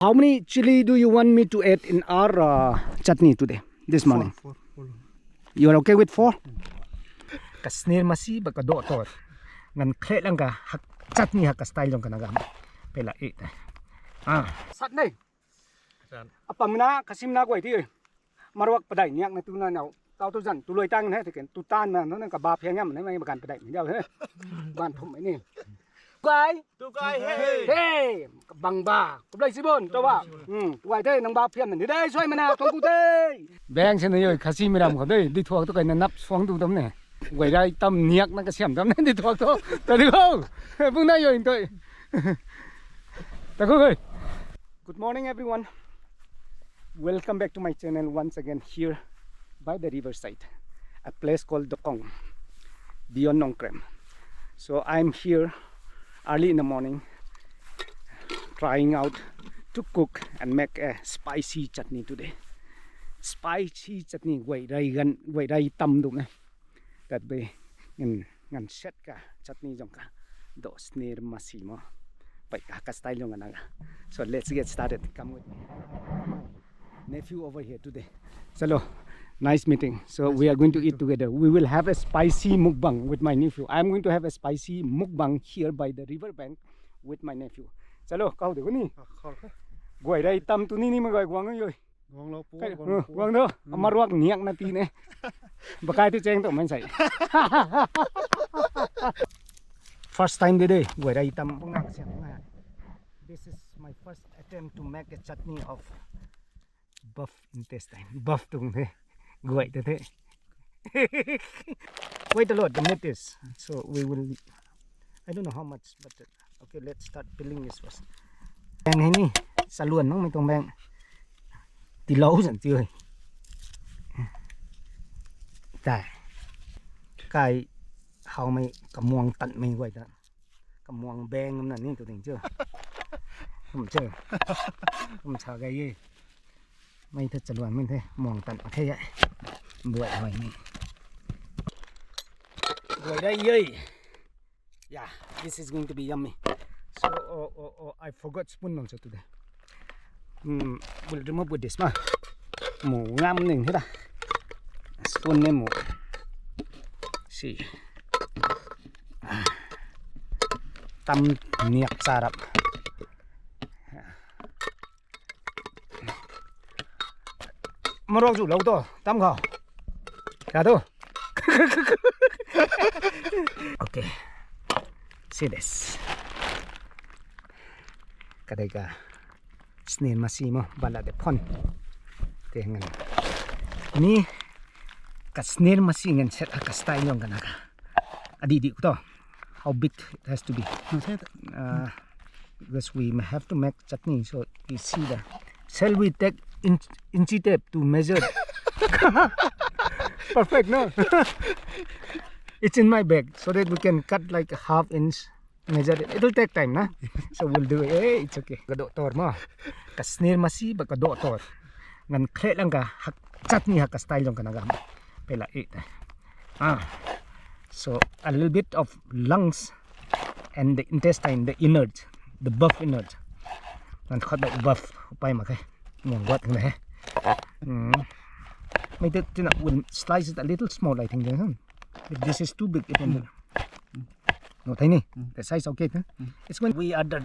How many chili do you want me to add in our chutney today, this morning? Four. You are okay with 4? Kasnir masi baka doktor. Ngan kret lang ka chutney ha ka style yung kanagam. Pela 8. Chutney. Apa mina kasim na ko iti. Marwak paday niyak na tuna naw. Tao to jan tuloy tang he tiken tutan na no ka ba pheng ngam mai bakan paday mi jaw he. Ban thum mai ni. Tukai hey bang ba ko blai sibon to ba tuai thế nang ba phiam ni dei soi mana thong ku te beng chen ni khasi miram ko dei đi thuak to kai na nap swang tu dom ne quay ra tâm niak na ka siam dom ne đi thuak to ta đi không bung na yo in toi ta ko ơi. Good morning everyone, welcome back to my channel once again here by the riverside, a place called Dokong beyond Nong Krem. So I'm here early in the morning trying out to cook and make a spicy chutney today. Spicy chutney quay đây tâm đúng này that be ngan set ka chutney jong ka do snare masimo pai ka style jong Naga. So let's get started. Come with me. Nephew over here today. Hello, nice meeting. So we are going to eat together. We will have a spicy mukbang with my nephew. I am going to have a spicy mukbang here by the river bank with my nephew. Chalo, kau dekho ni. Goi dai tam tu ni ma goi gwang oi. Gwang lo pu. Gwang do. Amarwak niak na ti ne. Bakai tu cheng to man sai. First time today. Goi dai tam ngak siang. This is my first attempt to make a chutney of buff intestine. Buff tung the. Wait a lot, the meat is. So we will, I don't know how much, but okay, let's start peeling this first. Bang này ni, saluan nó mình tông bang. Tí lâu rồi chưa? Tại cái hào mày cầm muang tận mình vậy đó, cầm muang bang nó nên tụi mình chưa? Không chưa? Không sợ cái gì? Mày thật saluan mình thế, muang tận thế vậy. Buat hỏi ni. Buat đây. Yeah, this is going to be yummy. So, I forgot spoon also today. We'll remove with this ma. Mù ngam nình thế ta. Spoon này mù. See. Tâm niak sarap. Marok ju lâu to, tâm khảo. Cả thôi. Okay. See this. Cái đây cả snail masimo bala de pon. Tengan. Ni ka snail masi ngan set ka style yung Naga. Adidi ko to. How big it has to be. Because we have to make chutney, so we see the. Shall we take inchy tape to measure? Perfect, no? It's in my bag so that we can cut like a ½ inch, measure it. It will take time, na? So we'll do it. Hey, it's okay. Doktor mo. Kasnir masi baka doktor. Ngan kret lang ka chutney ha ka style yung kanagam. Pela 8. So a little bit of lungs and the intestine, the innards, the buff innards. Ngan khot like buff upay ma kay. Mong wat na he. Maybe we'll slice it a little small, I think. If this is too big, it will. No, tiny. The size okay. Huh? It's when we are the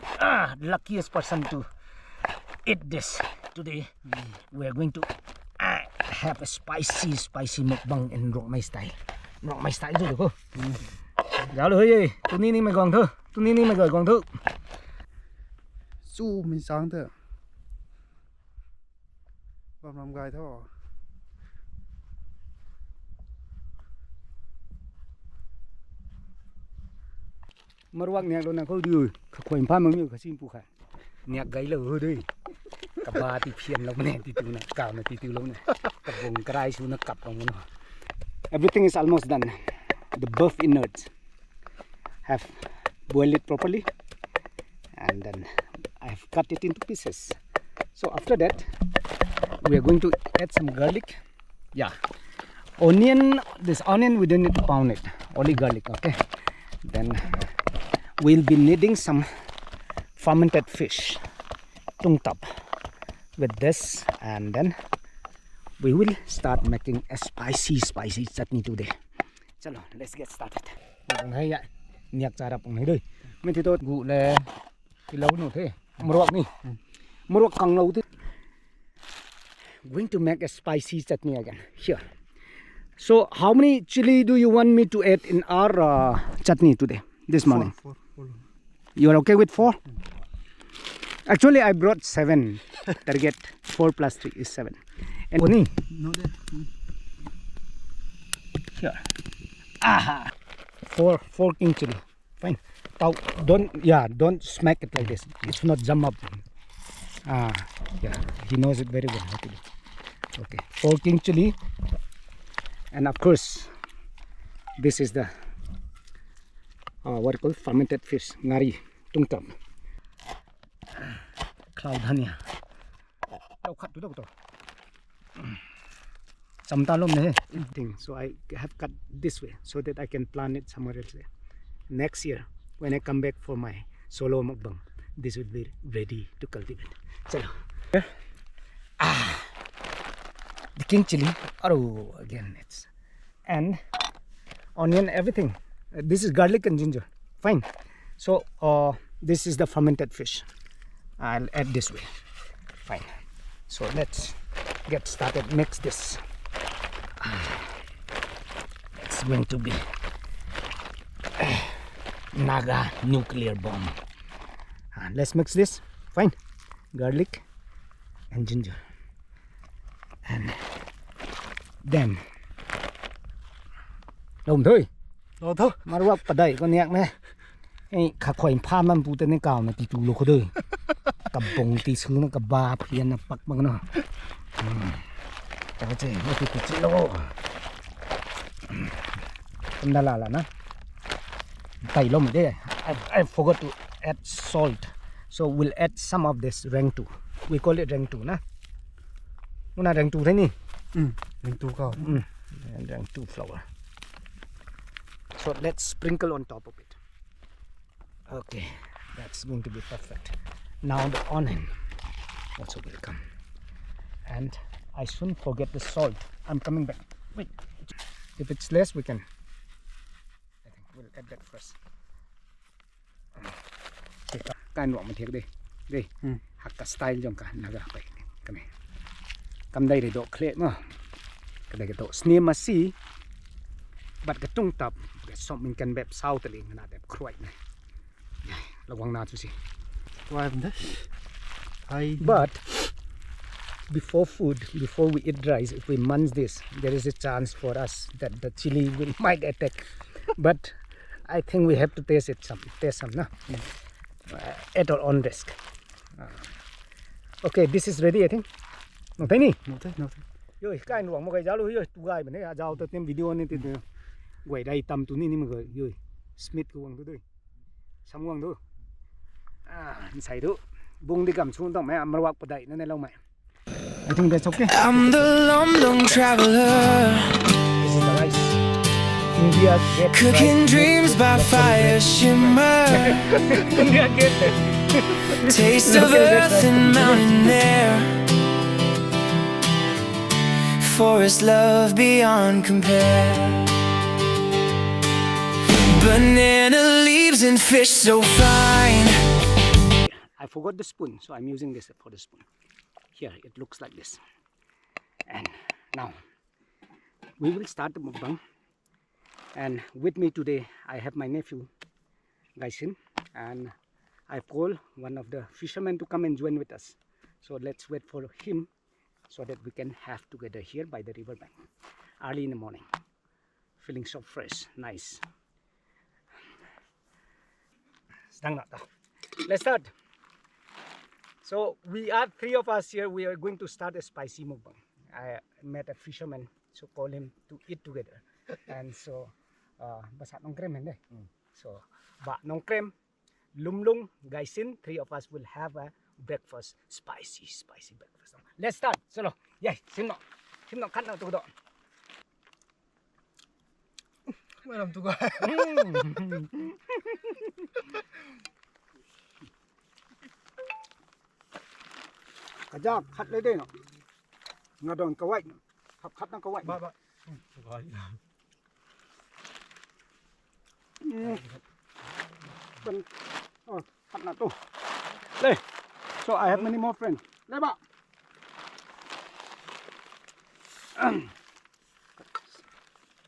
luckiest person to eat this today. We are going to have a spicy mukbang in rock my style. Rock my style rồi được không? Giáo rồi ơi, tụi ní mày còn thơ, tụi ní mày gọi còn thơ. Su mình sáng thế. Làm gai thôi. Marwak niak lo na ko diu khoi pha mang mi khasim pu kha niak gai lo ho dei ka ba ti phian lo ne ti tu na ka na ti tu lo ne ka bong krai su na kap ong no. Everything is almost done. The buff innards have boiled it properly and then I have cut it into pieces. So after that we are going to add some garlic. Yeah, onion. This onion we don't need to pound it, only garlic. Okay, then we'll be needing some fermented fish, tung tap. with this, and then we will start making a spicy chutney today. Chalo, let's get started. Bông hay vậy, nhạc trà đập bông này đây. Mình thì tôi ngủ là cái lâu nữa thế, một nè, một càng lâu thế. Going to make a spicy chutney again here. So how many chili do you want me to add in our chutney today, this morning? Four. You are okay with 4? Actually, I brought 7. Target 4 plus 3 is 7. And No, there. here. Aha. 4 king chili. Fine. Now, don't smack it like this. It's not jump up. Yeah, he knows it very well how to do. Okay, 4 king chili. And of course, this is the what you call fermented fish, ngari, tungtam. Cloud honey. So I have cut this way so that I can plant it somewhere else there. Next year, when I come back for my solo mukbang, this will be ready to cultivate. Chalo. The king chili. Oh, again it's and onion, everything. This is garlic and ginger. Fine. So this is the fermented fish. I'll add this way. Fine. So let's get started. Mix this. It's going to be Naga nuclear bomb. Let's mix this. Fine. Garlic and ginger. And then đồng thôi. Thôi. Mà ruột bật đẩy con nhạc này. Ê, khá khoảnh pha mâm bù tên cào này thì tù lô khó đời. Cầm bông tí xứ nó cầm ba phiền nó bạc bằng nó. Chào chị, nó thì chị lô. Cầm đà là nó. Tẩy lông ở đây. I forgot to add salt. So we'll add some of this rang tu. We call it rang tu na. Nó là rang tu thế nhỉ? Mình tu cao. And rang tu flour. So let's sprinkle on top of it. Okay, that's going to be perfect. Now the onion also will come. And I shouldn't forget the salt. I'm coming back. Wait, if it's less we can, I think we'll add that first. Cái nọ mình thiệt đi. Đi. Hạt cả style trong cả Naga vậy. Cầm này. Cầm đây để độ clear mà. Cái đây cái độ sneer mà xí. But cái trung tập cái sọm mình cần bẹp sau từ liền là đẹp khuấy này. Là quăng nào chú gì. Why this? But before we eat rice, if we munch this, there is a chance for us that the chili might attack. But I think we have to taste some, no? At our own risk. Okay, this is ready, I think. No, thấy nè. No, thấy. Rồi, cái anh một cái giáo luôn rồi, tu gai mình đấy, giáo tôi xem video này thì quay đây tầm tu ní mà rồi, Smith cái quăng tôi đây, xong quăng thôi, xài thôi, bung đi cầm xuống tao mày mà quăng vào đây nó này lâu mày. I think that's okay. I'm the long traveler, This is the rice. India get cooking rice. dreams by fire shimmer. India get Taste of earth and mountain air. Forest love beyond compare. Banana leaves and fish so fine. I forgot the spoon, so I'm using this for the spoon. Here it looks like this. And now we will start the mukbang. And with me today I have my nephew Gaisin, and I've called one of the fishermen to come and join with us. So let's wait for him so that we can have together here by the riverbank early in the morning. Feeling so fresh, nice. Let's start. So we are 3 of us here. We are going to start a spicy mukbang. I met a fisherman, so call him to eat together. And so basat nong krem hindi. So ba nong krem, lumlung, Gaisin, 3 of us will have a breakfast, spicy breakfast. Let's start. So yeah, sim no cut na to do. Walang tu cao. Kajak khát lấy đây nó. Ngà đòn câu ảnh. Khát nó câu ảnh. Ba. Rồi. Bên khát nó tu. Đây. So I have many more friends. Đây bạn.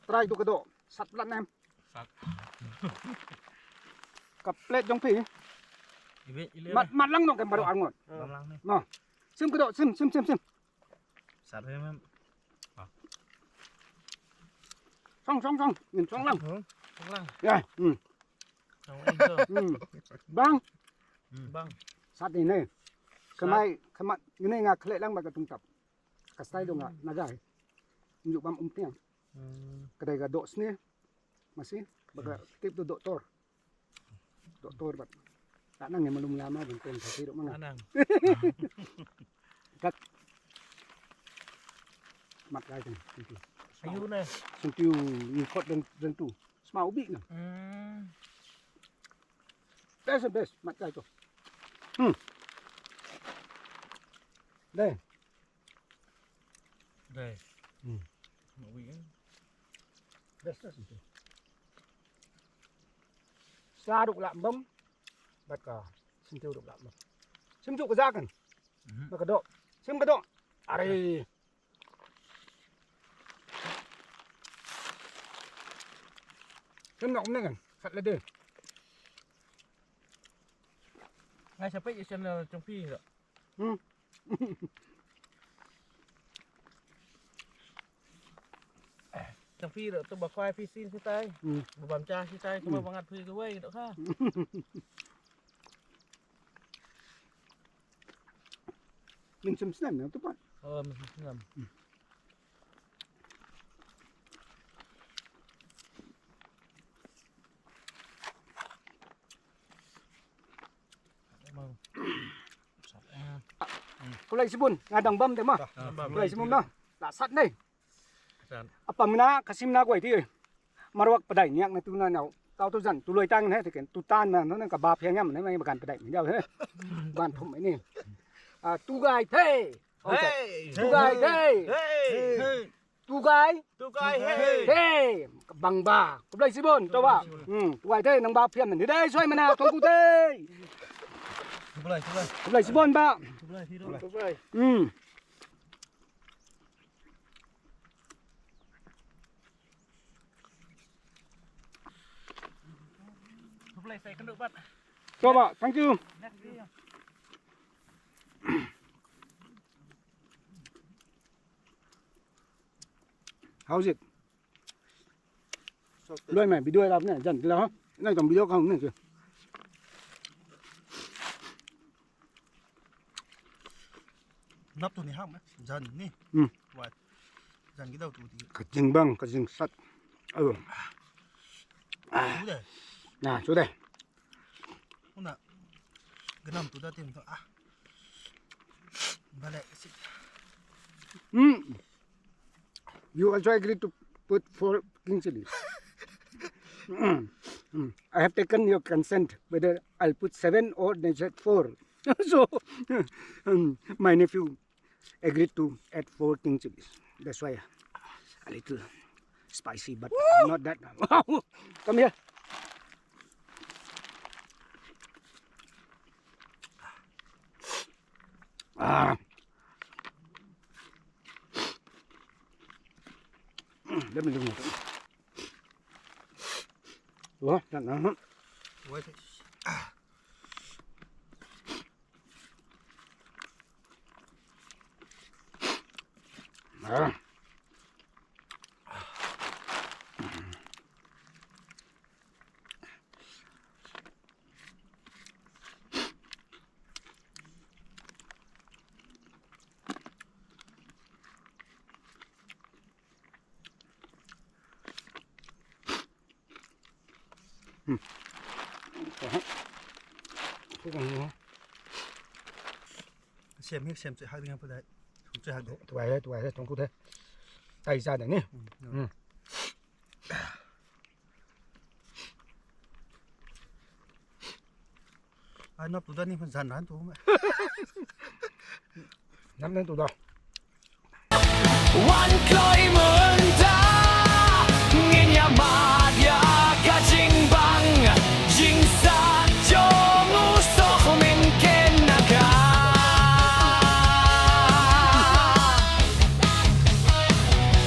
Try tu cái độ. Sắt lắm em. Sắt. Cặp plate trong phỉ. Mặt lăng nó cái bà độ ăn ngon. Lăng này. Nó. Xem cái độ xem. Sắt em. Xong. Nhìn xong lăng. Lăng. Đây. Bang. Bang. Sát đi này. Kamai ini ngak khlek lang baga tungtap. Kastai do ngak Naga. Unjuk bam umpiang. Kadai ga do sne. Masih baga tip do doktor. Doktor bat. Tak nang yang malum lama benten kasi do manga. Anang. Kat mat lai kan. Ayu này. Sentiu ni khot dan tu. Smau bi na. Best mat lai tu. Đây. Một vị. Best lah sentiu. Sa duk lam bam. Bat ka sentiu duk lam bam. Sim juk ka kan. Ba ka do. Sim ka do. Are. Sim ngọc này kan. Khat le de. Ngay sắp tới xem trong phi rồi. Trong phi rồi tôi bảo khoai phi xin xin tay. Bảo bám cha xin tay, không bao ngặt phi cái quay nữa ha. Mình sim snem nữa tu pat. Mình làm. Kulai sibun ngadang bam tema. Kulai sibun dah. Tak sat ni. Apa mina kasim na quậy thì marwak padai niak na tu na nau. Tao tu dần tu lôi tăng thế thì cái tu tan mà nó cả ba phe nhắm nó mấy bàn padai mình nhau thế. Bàn thùng ấy nè. Tu gai thế. Tu gai thế. Tu gai thế. Bằng ba. Kulai sibun coba. Tu gai thế nang ba phe mình đây xoay mana thong ku thế. Kulai sibun ba. Saya kena buat. Coba, thank you. How's it? Đôi mày bị đuôi làm này dần là này còn video không này kìa. Nắp tụi này hỏng á, dần nè. Vậy. Dần cái đầu tụi thì. Cái chừng băng, cái chừng sắt. Chú đây. Nè, chỗ đây. Hôm nào cái nằm tụi ta tìm thôi à. Và lại You also agree to put 4 king chilies. I have taken your consent whether I'll put 7 or they said 4. So my nephew agreed to add 4 king chilies. That's why a little spicy, but not that. Come here. Let me look. Ủa, đặt nó. Ủa thế. Xem sẽ hai đứa vào đây, không chơi hai đứa. Tuổi đấy, không có thế. Tay ra đấy nè. Ai nó tụi ta đi phần dàn bán tụi mày. Nắm lên tụi đó. one glory more.